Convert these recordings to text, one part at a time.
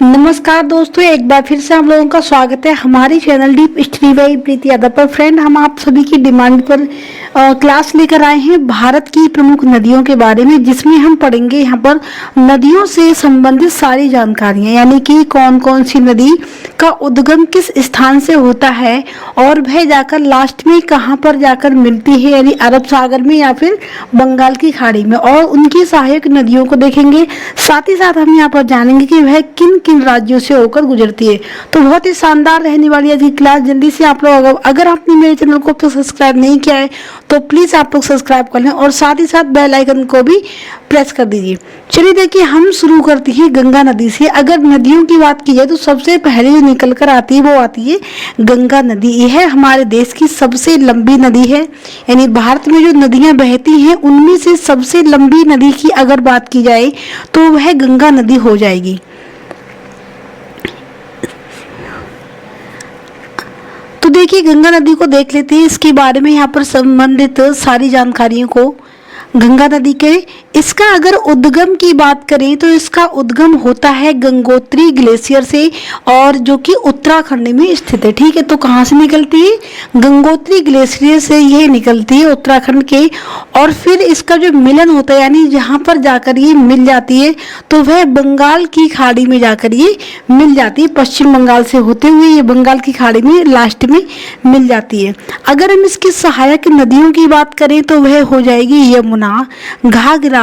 नमस्कार दोस्तों, एक बार फिर से हम लोगों का स्वागत है हमारे चैनल डीप स्टडी बाई प्रीति यादव पर। फ्रेंड, हम आप सभी की डिमांड पर क्लास लेकर आए हैं भारत की प्रमुख नदियों के बारे में, जिसमें हम पढ़ेंगे यहाँ पर नदियों से संबंधित सारी जानकारियाँ, यानी कि कौन कौन सी नदी का उद्गम किस स्थान से होता है और वह जाकर लास्ट में कहाँ पर जाकर मिलती है, यानी अरब सागर में या फिर बंगाल की खाड़ी में, और उनकी सहायक नदियों को देखेंगे। साथ ही साथ हम यहाँ पर जानेंगे कि वह किन किन राज्यों से होकर गुजरती है। तो बहुत ही शानदार रहने वाली है क्लास। जल्दी से आप लोग अगर आपने मेरे चैनल को तो सब्सक्राइब नहीं किया है तो प्लीज आप लोग सब्सक्राइब कर लें और साथ ही साथ बेल आइकन को भी प्रेस कर दीजिए। चलिए देखिए, हम शुरू करते हैं गंगा नदी से। अगर नदियों की बात की जाए तो सबसे पहले जो निकल कर आती है वो आती है गंगा नदी। यह हमारे देश की सबसे लंबी नदी है, यानी भारत में जो नदियां बहती हैं उनमें से सबसे लंबी नदी की अगर बात की जाए तो वह गंगा नदी हो जाएगी। तो देखिए, गंगा नदी को देख लेते हैं, इसके बारे में यहाँ पर संबंधित सारी जानकारियों को। गंगा नदी के इसका अगर उद्गम की बात करें तो इसका उद्गम होता है गंगोत्री ग्लेशियर से, और जो कि उत्तराखंड में स्थित है। ठीक है, तो कहाँ से निकलती है? गंगोत्री ग्लेशियर से यह निकलती है उत्तराखंड के, और फिर इसका जो मिलन होता है, यानी जहाँ पर जाकर ये मिल जाती है तो वह बंगाल की खाड़ी में जाकर ये मिल जाती है। पश्चिम बंगाल से होते हुए ये बंगाल की खाड़ी में लास्ट में मिल जाती है। अगर हम इसकी सहायक नदियों की बात करें तो वह हो जाएगी यमुना, घाघरा,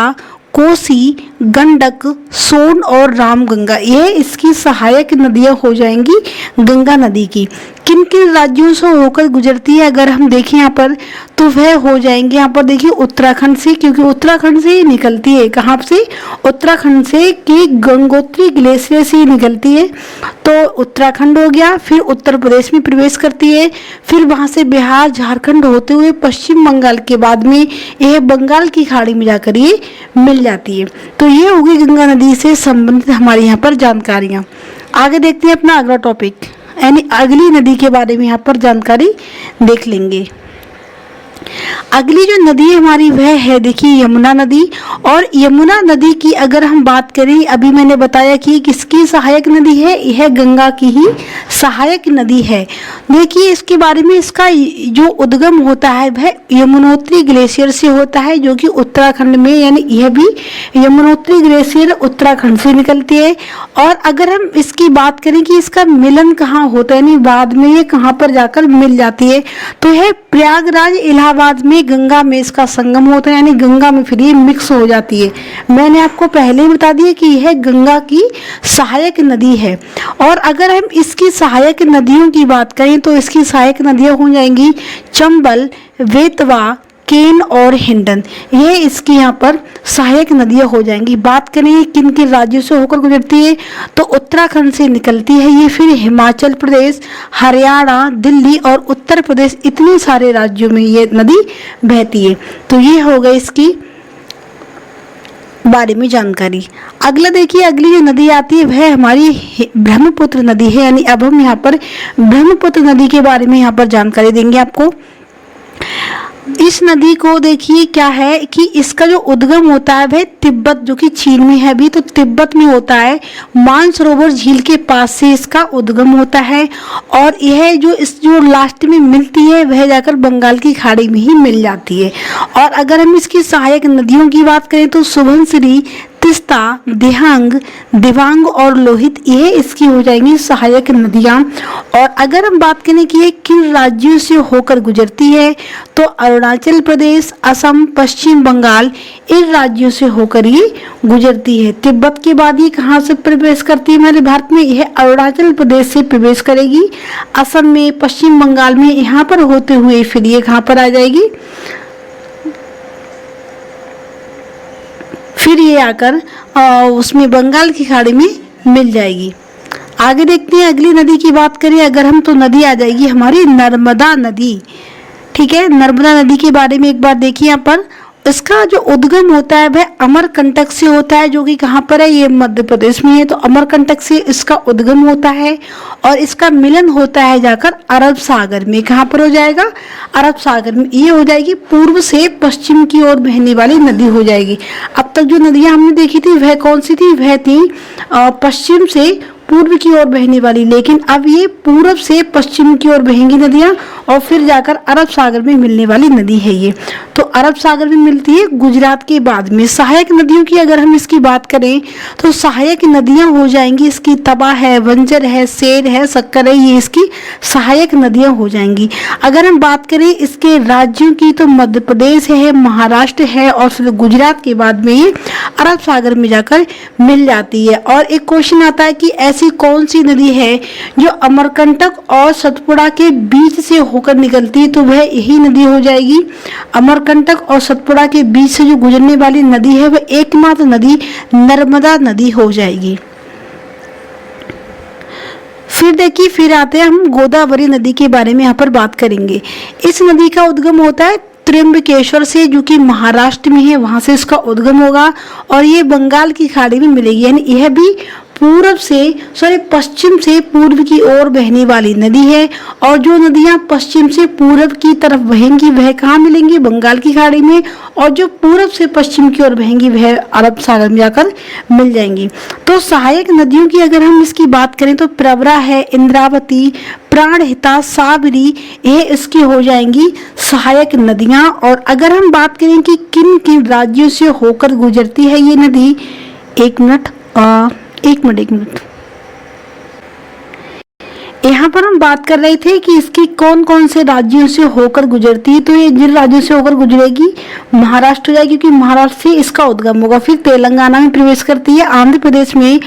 कोसी, गंडक, सोन और रामगंगा। यह इसकी सहायक नदियां हो जाएंगी गंगा नदी की। किन किन राज्यों से होकर गुजरती है अगर हम देखें यहाँ पर तो वह हो जाएंगे यहाँ पर देखिए उत्तराखंड से, क्योंकि उत्तराखंड से ही निकलती है। कहाँ से? उत्तराखंड से, कि गंगोत्री ग्लेशियर से ही निकलती है। तो उत्तराखंड हो गया, फिर उत्तर प्रदेश में प्रवेश करती है, फिर वहाँ से बिहार, झारखंड होते हुए पश्चिम बंगाल के बाद में यह बंगाल की खाड़ी में जाकर ये मिल जाती है। तो ये होगी गंगा नदी से संबंधित हमारी यहाँ पर जानकारियाँ। आगे देखते हैं अपना अगला टॉपिक, यानी अगली नदी के बारे में यहाँ पर जानकारी देख लेंगे। अगली जो नदी है हमारी वह है देखिए यमुना नदी। और यमुना नदी की अगर हम बात करें, अभी मैंने बताया कि किसकी सहायक नदी है, यह गंगा की ही सहायक नदी है। देखिए इसके बारे में, इसका जो उद्गम होता है वह यमुनोत्री ग्लेशियर से होता है, जो कि उत्तराखंड में, यानी यह भी यमुनोत्री ग्लेशियर उत्तराखंड से निकलती है। और अगर हम इसकी बात करें कि इसका मिलन कहाँ होता है, यानी बाद में ये कहाँ पर जाकर मिल जाती है, तो यह प्रयागराज इलाहाबाद में गंगा में इसका संगम होता है, यानी गंगा में फिर ये मिक्स हो जाती है। मैंने आपको पहले ही बता दिया कि यह गंगा की सहायक नदी है। और अगर हम इसकी सहायक नदियों की बात करें तो इसकी सहायक नदियां हो जाएंगी चंबल, बेतवा, केन और हिंडन। ये इसकी यहाँ पर सहायक नदियां हो जाएंगी। बात करें किन किन राज्यों से होकर गुजरती है तो उत्तराखंड से निकलती है ये, फिर हिमाचल प्रदेश, हरियाणा, दिल्ली और उत्तर प्रदेश, इतने सारे राज्यों में ये नदी बहती है। तो ये हो गई इसकी बारे में जानकारी। अगला देखिए, अगली जो नदी आती है वह हमारी ब्रह्मपुत्र नदी है, यानी अब हम यहाँ पर ब्रह्मपुत्र नदी के बारे में यहाँ पर जानकारी देंगे आपको। इस नदी को देखिए क्या है कि इसका जो उद्गम होता है वह तिब्बत, जो कि चीन में है अभी, तो तिब्बत में होता है। मानसरोवर झील के पास से इसका उद्गम होता है, और यह जो लास्ट में मिलती है वह जाकर बंगाल की खाड़ी में ही मिल जाती है। और अगर हम इसकी सहायक नदियों की बात करें तो सुबनसिरी, तिस्ता, दिहांग, दिबांग और लोहित, ये इसकी हो जाएंगी सहायक नदियां। और अगर हम बात करें कि ये किन राज्यों से होकर गुजरती है तो अरुणाचल प्रदेश, असम, पश्चिम बंगाल, इन राज्यों से होकर ये गुजरती है। तिब्बत के बाद ये कहाँ से प्रवेश करती है हमारे भारत में? यह अरुणाचल प्रदेश से प्रवेश करेगी, असम में, पश्चिम बंगाल में, यहाँ पर होते हुए फिर ये कहाँ पर आ जाएगी, फिर ये आकर उसमें बंगाल की खाड़ी में मिल जाएगी। आगे देखते हैं अगली नदी की बात करें अगर हम तो नदी आ जाएगी हमारी नर्मदा नदी। ठीक है, नर्मदा नदी के बारे में एक बार देखिए यहाँ पर। इसका जो उद्गम होता है वह अमरकंटक से होता है, जो कि कहाँ पर है, ये मध्य प्रदेश में है। तो अमरकंटक से इसका उद्गम होता है और इसका मिलन होता है जाकर अरब सागर में। कहाँ पर हो जाएगा? अरब सागर में। ये हो जाएगी पूर्व से पश्चिम की ओर बहने वाली नदी हो जाएगी। अब तक जो नदियां हमने देखी थी वह कौन सी थी? वह थी पश्चिम से पूर्व की ओर बहने वाली, लेकिन अब ये पूरब से पश्चिम की ओर बहेंगी नदियां और फिर जाकर अरब सागर में मिलने वाली नदी है ये। तो अरब सागर में मिलती है गुजरात के बाद में। सहायक नदियों की अगर हम इसकी बात करें तो सहायक नदियां हो जाएंगी इसकी तबा है, बंजर है, सेर है, शक्कर है, ये इसकी सहायक नदियां हो जाएंगी। अगर हम बात करें इसके राज्यों की तो मध्य प्रदेश है, महाराष्ट्र है और फिर गुजरात के बाद में ये अरब सागर में जाकर मिल जाती है। और एक क्वेश्चन आता है कि ऐसी कौन सी नदी है जो अमरकंटक और सतपुड़ा के बीच से होकर निकलती है, तो वह यही नदी हो जाएगी। अमरकंटक और सतपुड़ा के बीच से जो गुजरने वाली नदी है वह एकमात्र नदी नर्मदा नदी हो जाएगी। फिर देखिए, फिर आते हैं हम गोदावरी नदी के बारे में यहाँ पर बात करेंगे। इस नदी का उद्गम होता है त्र्यंबकेश्वर से, जो कि महाराष्ट्र में है, वहां से इसका उद्गम होगा और ये बंगाल की खाड़ी में मिलेगी। यानी यह भी पश्चिम से पूर्व की ओर बहने वाली नदी है। और जो नदियां पश्चिम से पूर्व की तरफ बहेंगी वह कहाँ मिलेंगी? बंगाल की खाड़ी में। और जो पूर्व से पश्चिम की ओर बहेंगी वह अरब सागर में जाकर मिल जाएंगी। तो सहायक नदियों की अगर हम इसकी बात करें तो प्रवरा है, इंद्रावती, प्राणहिता, साबरी, ये इसकी हो जाएंगी सहायक नदियां। और अगर हम बात करें कि किन किन राज्यों से होकर गुजरती है ये नदी, एक मिनट यहाँ पर हम बात कर रहे थे कि इसकी कौन कौन से राज्यों से होकर गुजरती है। तो ये जिन राज्यों से होकर गुजरेगी महाराष्ट्र जाएगी, क्योंकि महाराष्ट्र से इसका उद्गम होगा। फिर तेलंगाना में प्रवेश करती है, आंध्र प्रदेश में,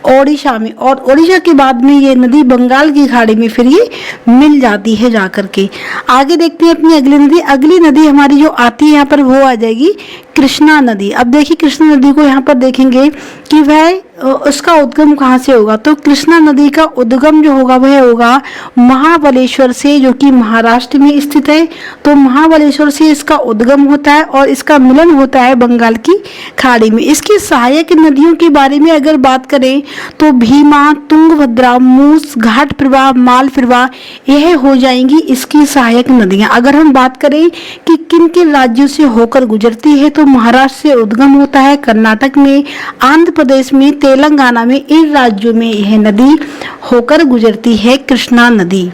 ओडिशा में, और ओडिशा के बाद में ये नदी बंगाल की खाड़ी में फिर ये मिल जाती है जाकर के। आगे देखते हैं अपनी अगली नदी। अगली नदी हमारी जो आती है यहाँ पर वो आ जाएगी कृष्णा नदी। अब देखिए कृष्णा नदी को यहाँ पर देखेंगे कि वह उसका उद्गम कहाँ से होगा। तो कृष्णा नदी का उद्गम जो होगा वह होगा महाबलेश्वर से, जो कि महाराष्ट्र में स्थित है। तो महाबलेश्वर से इसका उद्गम होता है और इसका मिलन होता है बंगाल की खाड़ी में। इसकी सहायक नदियों के बारे में अगर बात करें तो भीमा, तुंगभद्रा, मूस, घाट प्रवाह, माल प्रवाह, यह हो जाएंगी इसकी सहायक नदियां। अगर हम बात करें कि किन किन राज्यों से होकर गुजरती है तो महाराष्ट्र से उद्गम होता है, कर्नाटक में, आंध्र प्रदेश में, तेलंगाना में, इन राज्यों में यह नदी होकर गुजरती है कृष्णा नदी।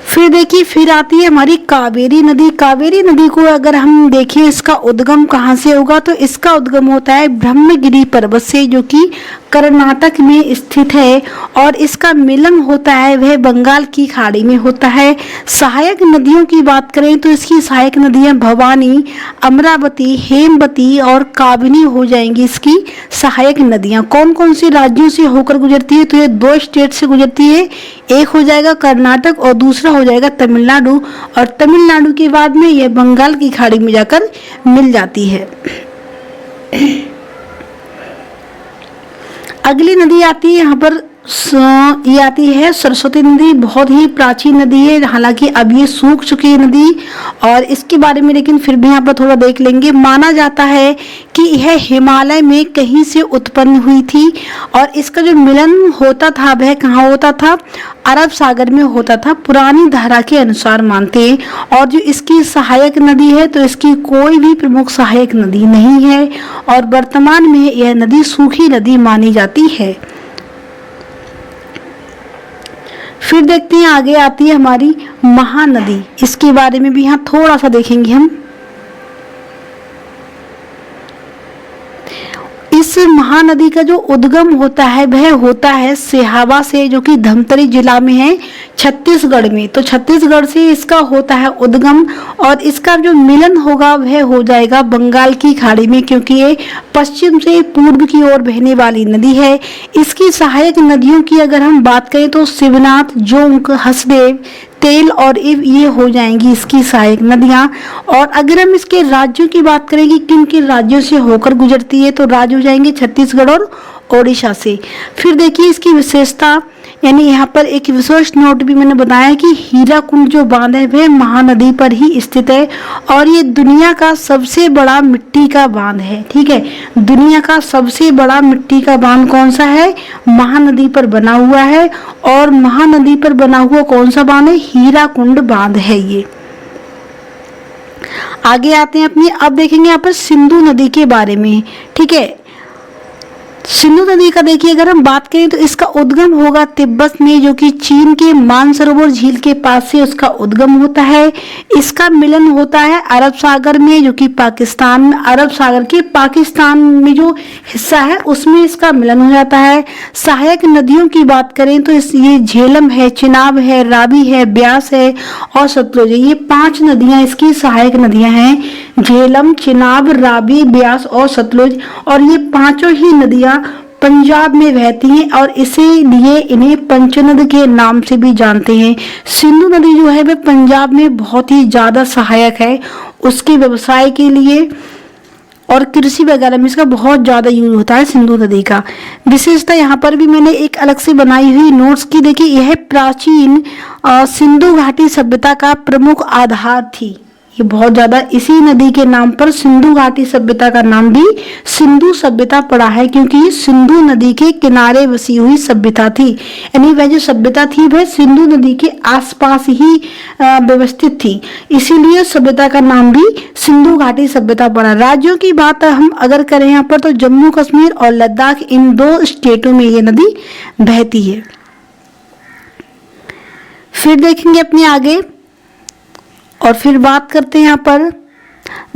फिर देखिए, फिर आती है हमारी कावेरी नदी। कावेरी नदी को अगर हम देखें इसका उद्गम कहाँ से होगा तो इसका उद्गम होता है ब्रह्मगिरी पर्वत से, जो कि कर्नाटक में स्थित है। और इसका मिलन होता है वह बंगाल की खाड़ी में होता है। सहायक नदियों की बात करें तो इसकी सहायक नदियां भवानी, अमरावती, हेमवती और काबिनी हो जाएंगी इसकी सहायक नदियां। कौन कौन से राज्यों से होकर गुजरती है? तो ये 2 स्टेट से गुजरती है, एक हो जाएगा कर्नाटक और दूसरा हो जाएगा तमिलनाडु। और तमिलनाडु के बाद में यह बंगाल की खाड़ी में जाकर मिल जाती है। अगली नदी आती है यहाँ पर, ये आती है सरस्वती नदी। बहुत ही प्राचीन नदी है, हालांकि अब ये सूख चुकी है नदी और इसके बारे में लेकिन फिर भी यहाँ पर थोड़ा देख लेंगे। माना जाता है कि यह हिमालय में कहीं से उत्पन्न हुई थी और इसका जो मिलन होता था वह कहाँ होता था? अरब सागर में होता था, पुरानी धारा के अनुसार मानते हैं। और जो इसकी सहायक नदी है तो इसकी कोई भी प्रमुख सहायक नदी नहीं है और वर्तमान में यह नदी सूखी नदी मानी जाती है। फिर देखते हैं आगे आती है हमारी महानदी। इसके बारे में भी यहाँ थोड़ा सा देखेंगे हम। इस महानदी का जो उद्गम होता है वह होता है सिहावा से, जो कि धमतरी जिला में है, छत्तीसगढ़ में। तो छत्तीसगढ़ से इसका होता है उद्गम और इसका जो मिलन होगा वह हो जाएगा बंगाल की खाड़ी में, क्योंकि ये पश्चिम से पूर्व की ओर बहने वाली नदी है। इसकी सहायक नदियों की अगर हम बात करें तो शिवनाथ, जोंक, हसदेव, तेल और ये हो जाएंगी इसकी सहायक नदियां। और अगर हम इसके राज्यों की बात करें कि किन किन राज्यों से होकर गुजरती है तो राज्य हो जाएंगे छत्तीसगढ़ और ओडिशा से। फिर देखिए इसकी विशेषता, यानी यहाँ पर एक विशेष नोट भी मैंने बताया कि हीराकुंड जो बांध है वह महानदी पर ही स्थित है और ये दुनिया का सबसे बड़ा मिट्टी का बांध है। ठीक है, दुनिया का सबसे बड़ा मिट्टी का बांध कौन सा है? महानदी पर बना हुआ है। और महानदी पर बना हुआ कौन सा बांध है? हीराकुंड बांध है ये। आगे आते हैं अपनी, अब देखेंगे यहाँ पर सिंधु नदी के बारे में। ठीक है, सिंधु नदी का देखिए अगर हम बात करें तो इसका उद्गम होगा तिब्बत में, जो कि चीन के मानसरोवर झील के पास से उसका उद्गम होता है। इसका मिलन होता है अरब सागर में, जो कि पाकिस्तान में, अरब सागर के पाकिस्तान में जो हिस्सा है उसमें इसका मिलन हो जाता है। सहायक नदियों की बात करें तो ये झेलम है, चिनाब है, रावी है, ब्यास है और सतलुज है। ये 5 नदियां इसकी सहायक नदियां हैं। झेलम, चिनाब, रावी, ब्यास और सतलुज, और ये पांचों ही नदियां पंजाब में बहती हैं और इसीलिए इन्हें पंचनद के नाम से भी जानते हैं। सिंधु नदी जो है वह पंजाब में बहुत ही ज्यादा सहायक है, उसके व्यवसाय के लिए और कृषि वगैरह में इसका बहुत ज्यादा यूज होता है। सिंधु नदी का विशेषता यहाँ पर भी मैंने एक अलग से बनाई हुई नोट्स की, देखिए यह प्राचीन सिंधु घाटी सभ्यता का प्रमुख आधार थी। ये बहुत ज्यादा इसी नदी के नाम पर सिंधु घाटी सभ्यता का नाम भी सिंधु सभ्यता पड़ा है, क्योंकि ये सिंधु नदी के किनारे बसी हुई सभ्यता थी। यानी वह जो सभ्यता थी वह सिंधु नदी के आसपास ही व्यवस्थित थी, इसीलिए सभ्यता का नाम भी सिंधु घाटी सभ्यता पड़ा। राज्यों की बात हम अगर करें यहाँ पर तो जम्मू कश्मीर और लद्दाख, इन 2 स्टेटों में ये नदी बहती है। फिर देखेंगे अपने आगे और फिर बात करते हैं यहाँ पर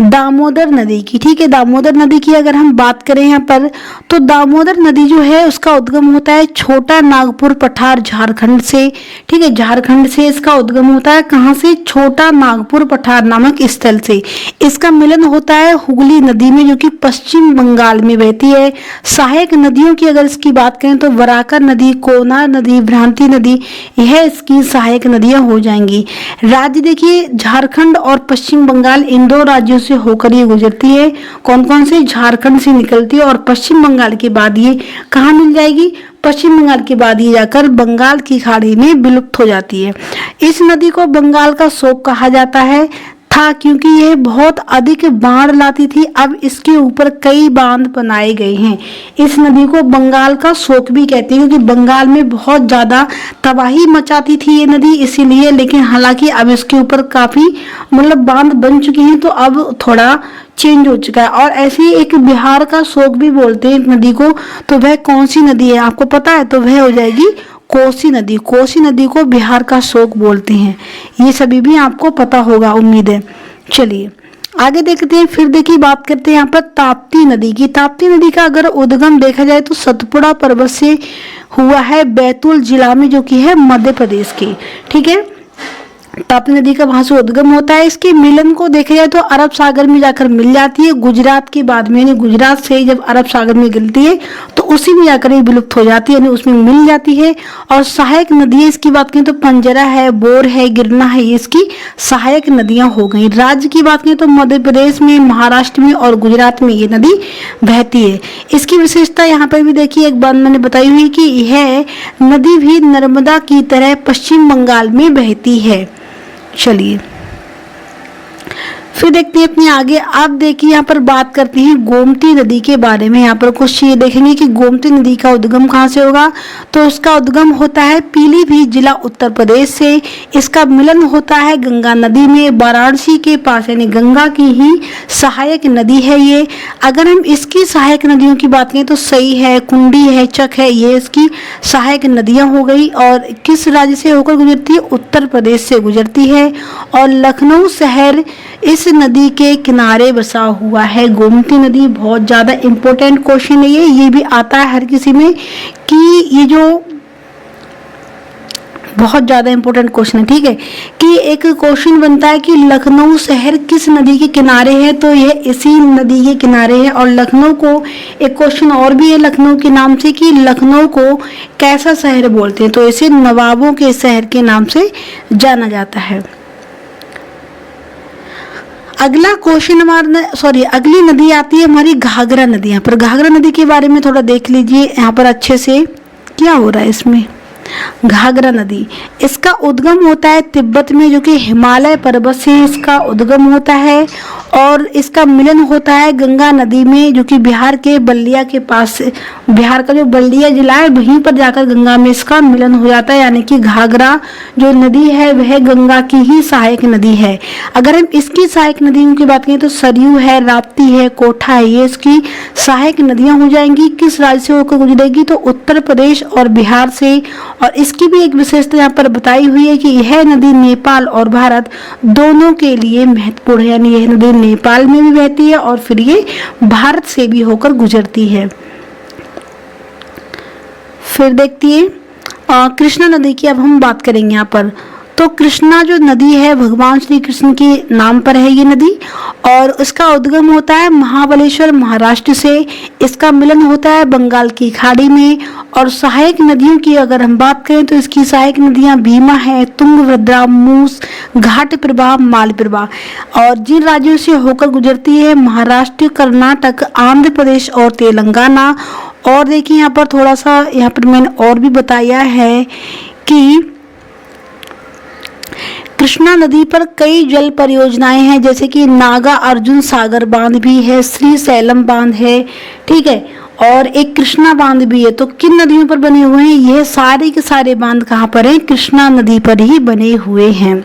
दामोदर नदी की। ठीक है, दामोदर नदी की अगर हम बात करें यहाँ पर तो दामोदर नदी जो है उसका उद्गम होता है छोटा नागपुर पठार, झारखंड से। ठीक है, झारखंड से इसका उद्गम होता है। कहाँ से? छोटा नागपुर पठार नामक स्थल से। इसका मिलन होता है हुगली नदी में, जो कि पश्चिम बंगाल में बहती है। सहायक नदियों की अगर इसकी बात करें तो वराकर नदी, कोनार नदी, भ्रांति नदी, यह इसकी सहायक नदियां हो जाएंगी। राज्य देखिए झारखंड और पश्चिम बंगाल, इन 2 राज्यों से होकर ये गुजरती है। कौन कौन से? झारखंड से निकलती है और पश्चिम बंगाल के बाद ये कहाँ मिल जाएगी? पश्चिम बंगाल के बाद ये जाकर बंगाल की खाड़ी में विलुप्त हो जाती है। इस नदी को बंगाल का शोक कहा जाता है था, क्योंकि यह बहुत अधिक बाढ़ लाती थी। अब इसके ऊपर कई बांध बनाए गए हैं। इस नदी को बंगाल का शोक भी कहते हैं, क्योंकि बंगाल में बहुत ज्यादा तबाही मचाती थी ये नदी, इसीलिए। लेकिन हालांकि अब इसके ऊपर काफी बांध बन चुके हैं, तो अब थोड़ा चेंज हो चुका है। और ऐसे ही एक बिहार का शोक भी बोलते हैं नदी को, तो वह कौन सी नदी है आपको पता है? तो वह हो जाएगी कोसी नदी। कोसी नदी को बिहार का शोक बोलते हैं। ये सभी भी आपको पता होगा, उम्मीद है। चलिए आगे देखते हैं। फिर देखिए बात करते हैं यहाँ पर ताप्ती नदी की। ताप्ती नदी का अगर उद्गम देखा जाए तो सतपुड़ा पर्वत से हुआ है, बैतूल जिला में, जो कि है मध्य प्रदेश के। ठीक है, ताप्ती नदी का वहां से उद्गम होता है। इसके मिलन को देखा जाए तो अरब सागर में जाकर मिल जाती है गुजरात के बाद में, यानी गुजरात से जब अरब सागर में गिरती है तो उसी में जाकर ये विलुप्त हो जाती है, यानी उसमें मिल जाती है। और सहायक नदियां इसकी बात करें तो पंजरा है, बोर है, गिरना है, ये इसकी सहायक नदियां हो गई। राज्य की बात करें तो मध्य प्रदेश में, महाराष्ट्र में और गुजरात में ये नदी बहती है। इसकी विशेषता यहाँ पर भी देखिए, एक बात मैंने बताई हुई कि यह नदी भी नर्मदा की तरह पश्चिम बंगाल में बहती है। चलिए फिर देखते हैं अपने आगे। आप देखिए यहाँ पर बात करते हैं गोमती नदी के बारे में। यहाँ पर कुछ ये देखेंगे कि गोमती नदी का उद्गम कहाँ से होगा, तो उसका उद्गम होता है पीलीभीत जिला उत्तर प्रदेश से। इसका मिलन होता है गंगा नदी में, वाराणसी के पास, यानी गंगा की ही सहायक नदी है ये। अगर हम इसकी सहायक नदियों की बात करें तो सई है, कुंडी है, चक है, ये इसकी सहायक नदियां हो गई। और किस राज्य से होकर गुजरती है? उत्तर प्रदेश से गुजरती है। और लखनऊ शहर इस नदी के किनारे बसा हुआ है। गोमती नदी बहुत ज्यादा इंपॉर्टेंट क्वेश्चन है ये भी आता है हर किसी में, कि ये जो बहुत ज्यादा इंपॉर्टेंट क्वेश्चन है। ठीक है, कि एक क्वेश्चन बनता है कि लखनऊ शहर किस नदी के किनारे है, तो यह इसी नदी के किनारे है। और लखनऊ को एक क्वेश्चन और भी है लखनऊ के नाम से, कि लखनऊ को कैसा शहर बोलते हैं, तो इसे नवाबों के शहर के नाम से जाना जाता है। अगला क्वेश्चन अगली नदी आती है हमारी घाघरा नदी। यहाँ पर घाघरा नदी के बारे में थोड़ा देख लीजिए। यहाँ पर अच्छे से क्या हो रहा है इसमें, घाघरा नदी, इसका उद्गम होता है तिब्बत में, जो कि हिमालय पर्वत से इसका उद्गम होता है। और इसका मिलन होता है गंगा नदी में, जो कि बिहार के बल्लिया के पास, बिहार का जो बल्लिया जिला है वहीं पर जाकर गंगा में इसका मिलन हो जाता है। यानी कि घाघरा जो नदी है वह गंगा की ही सहायक नदी है। अगर हम इसकी सहायक नदियों की बात करें तो सरयू है, राप्ती है, कोठा है, ये इसकी सहायक नदियां हो जाएंगी। किस राज्य से होकर गुजरेगी तो उत्तर प्रदेश और बिहार से। और इसकी भी एक विशेषता यहाँ पर बताई हुई है कि यह नदी नेपाल और भारत दोनों के लिए महत्वपूर्ण है। यानी यह नदी नेपाल में भी बहती है और फिर ये भारत से भी होकर गुजरती है। फिर देखती है कृष्णा नदी की अब हम बात करेंगे यहाँ पर। तो कृष्णा जो नदी है भगवान श्री कृष्ण के नाम पर है ये नदी, और उसका उद्गम होता है महाबलेश्वर महाराष्ट्र से। इसका मिलन होता है बंगाल की खाड़ी में। और सहायक नदियों की अगर हम बात करें तो इसकी सहायक नदियां भीमा है, तुंगभद्रा, मूस, घाट प्रवाह, माल प्रवाह। और जिन राज्यों से होकर गुजरती है महाराष्ट्र, कर्नाटक, आंध्र प्रदेश और तेलंगाना। और देखिए यहाँ पर थोड़ा सा यहाँ पर मैंने और भी बताया है कि कृष्णा नदी पर कई जल परियोजनाएं हैं, जैसे कि नागा अर्जुन सागर बांध भी है, श्री सैलम बांध है, ठीक है, और एक कृष्णा बांध भी है। तो किन नदियों पर बने हुए हैं? यह सारे के सारे बांध कहाँ पर हैं? कृष्णा नदी पर ही बने हुए हैं।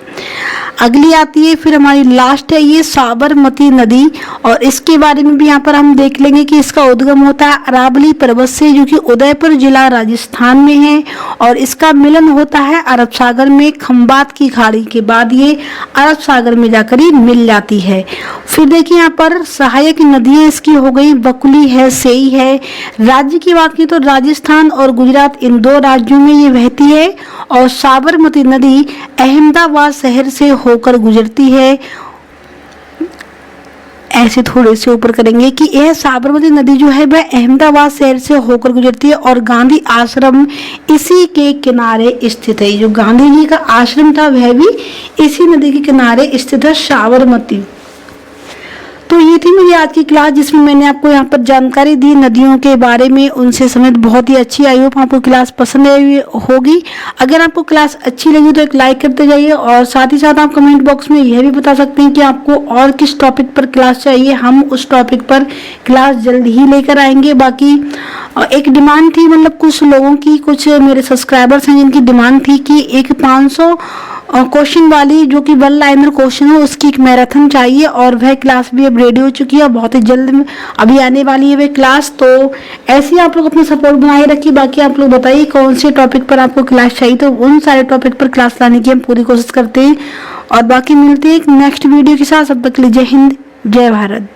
अगली आती है फिर हमारी लास्ट है ये साबरमती नदी, और इसके बारे में भी यहाँ पर हम देख लेंगे कि इसका उद्गम होता है अरावली पर्वत से, जो कि उदयपुर जिला राजस्थान में है। और इसका मिलन होता है अरब सागर में, खंबात की खाड़ी के बाद ये अरब सागर में जाकर ही मिल जाती है। फिर देखिए यहाँ पर सहायक नदियां इसकी हो गई, बकुली है, सेई है। राज्य की बात की तो राजस्थान और गुजरात इन दो राज्यों में ये बहती है। और साबरमती नदी अहमदाबाद शहर से होकर गुजरती है। ऐसे थोड़े से ऊपर करेंगे कि यह साबरमती नदी जो है वह अहमदाबाद शहर से होकर गुजरती है और गांधी आश्रम इसी के किनारे स्थित है। जो गांधी जी का आश्रम था वह भी इसी नदी के किनारे स्थित है, साबरमती। तो ये थी मेरी आज की क्लास, जिसमें मैंने आपको यहाँ पर जानकारी दी नदियों के बारे में, उनसे समेत बहुत ही अच्छी। आई होप आपको क्लास पसंद आई होगी। अगर आपको क्लास अच्छी लगी तो एक लाइक करते जाइए, और साथ ही साथ आप कमेंट बॉक्स में यह भी बता सकते हैं कि आपको और किस टॉपिक पर क्लास चाहिए। हम उस टॉपिक पर क्लास जल्द ही लेकर आएंगे। बाकी एक डिमांड थी, मतलब कुछ लोगों की, कुछ मेरे सब्सक्राइबर्स हैं जिनकी डिमांड थी कि एक 500 क्वेश्चन वाली जो कि 1 लाइनर क्वेश्चन हो उसकी एक मैराथन चाहिए, और वह क्लास भी अब रेडी हो चुकी है, बहुत ही जल्द अभी आने वाली है वह क्लास। तो ऐसे ही आप लोग अपना सपोर्ट बनाए रखिए। बाकी आप लोग बताइए कौन से टॉपिक पर आपको क्लास चाहिए, तो उन सारे टॉपिक पर क्लास लाने की हम पूरी कोशिश करते हैं। और बाकी मिलते हैं एक नेक्स्ट वीडियो के साथ। तब तक के लिए जय हिंद, जय भारत।